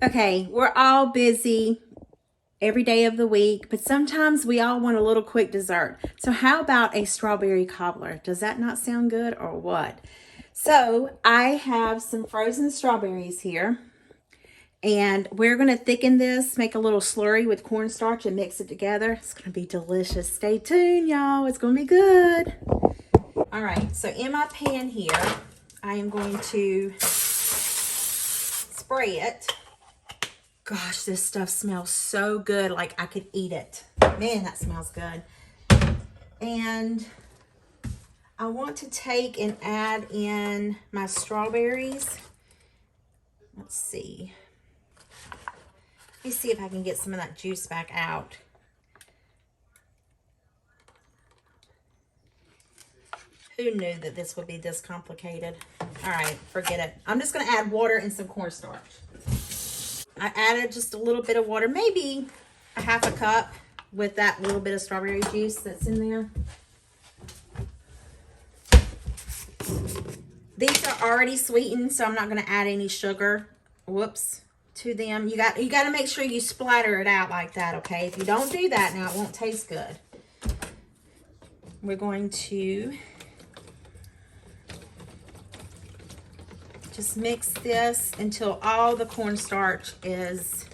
Okay, we're all busy every day of the week, but sometimes we all want a little quick dessert. So how about a strawberry cobbler? Does that not sound good or what? So I have some frozen strawberries here, and we're going to thicken this, make a little slurry with cornstarch and mix it together. It's going to be delicious. Stay tuned, y'all. It's going to be good. All right, so in my pan here, I am going to spray it. Gosh, this stuff smells so good, like I could eat it. Man, that smells good. And I want to take and add in my strawberries. Let's see. Let me see if I can get some of that juice back out. Who knew that this would be this complicated? All right, forget it. I'm just going to add water and some cornstarch. I added just a little bit of water, maybe a half a cup with that little bit of strawberry juice that's in there. These are already sweetened, so I'm not going to add any sugar, to them. You got to make sure you splatter it out like that, okay? If you don't do that, now it won't taste good. We're going to just mix this until all the cornstarch is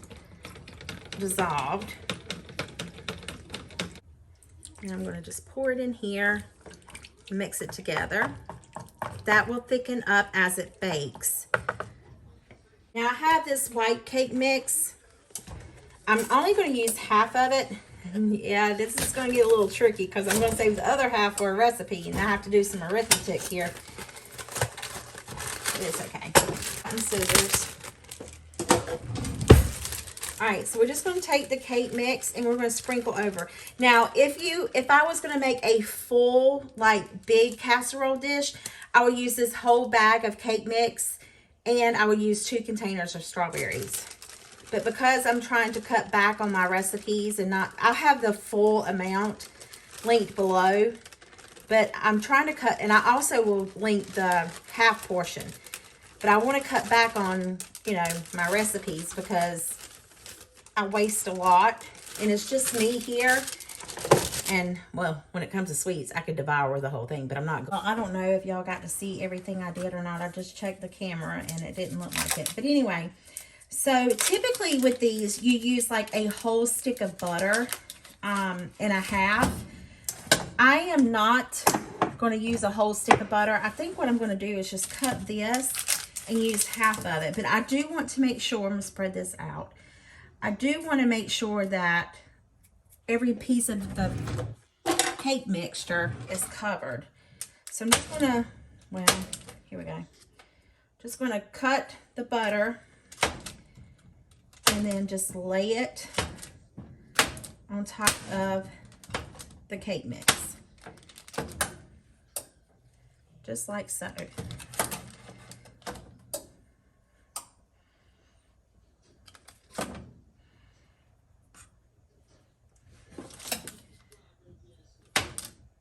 dissolved. And I'm going to just pour it in here, mix it together. That will thicken up as it bakes. Now I have this white cake mix. I'm only going to use half of it. Yeah, this is going to get a little tricky because I'm going to save the other half for a recipe, and I have to do some arithmetic here. It's okay. And scissors. All right, so we're just going to take the cake mix and we're going to sprinkle over. Now, if I was going to make a full, like, big casserole dish, I would use this whole bag of cake mix, and I would use 2 containers of strawberries. But because I'm trying to cut back on my recipes and I'll have the full amount linked below, but I'm trying to cut, and I also will link the half portion. But I want to cut back on, my recipes because I waste a lot. And it's just me here. And, well, when it comes to sweets, I could devour the whole thing, but I'm not. Well, I don't know if y'all got to see everything I did or not. I just checked the camera, and it didn't look like it. But anyway, so typically with these, you use like a whole stick of butter and a half. I am not going to use a whole stick of butter. I think what I'm going to do is just cut this and use half of it. But I do want to make sure, I'm going to spread this out. I do want to make sure that every piece of the cake mixture is covered. So I'm just going to, well, here we go. Just going to cut the butter and then just lay it on top of the cake mix. Just like so.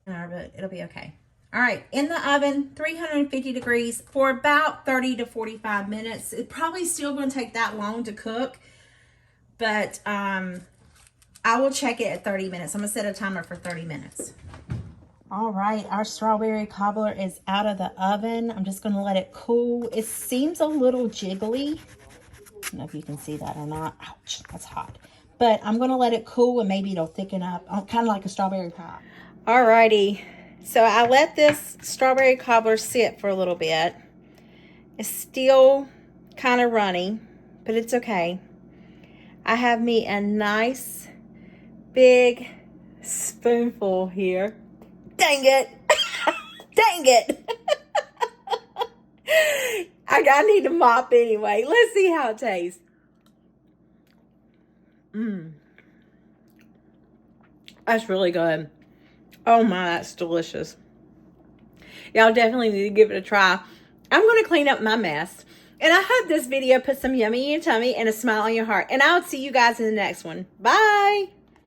But it'll be okay. All right, in the oven, 350 degrees for about 30 to 45 minutes. It's probably still going to take that long to cook, but I will check it at 30 minutes. I'm going to set a timer for 30 minutes. All right, our strawberry cobbler is out of the oven. I'm just going to let it cool. It seems a little jiggly. I don't know if you can see that or not. Ouch, that's hot. But I'm going to let it cool, and maybe it'll thicken up, kind of like a strawberry pie. Alrighty, so I let this strawberry cobbler sit for a little bit. It's still kind of runny, but it's okay. I have me a nice big spoonful here. Dang it! Dang it! I need to mop anyway. Let's see how it tastes. That's really good. Oh my, that's delicious. Y'all definitely need to give it a try. I'm going to clean up my mess. And I hope this video put some yummy in your tummy and a smile on your heart. And I'll see you guys in the next one. Bye.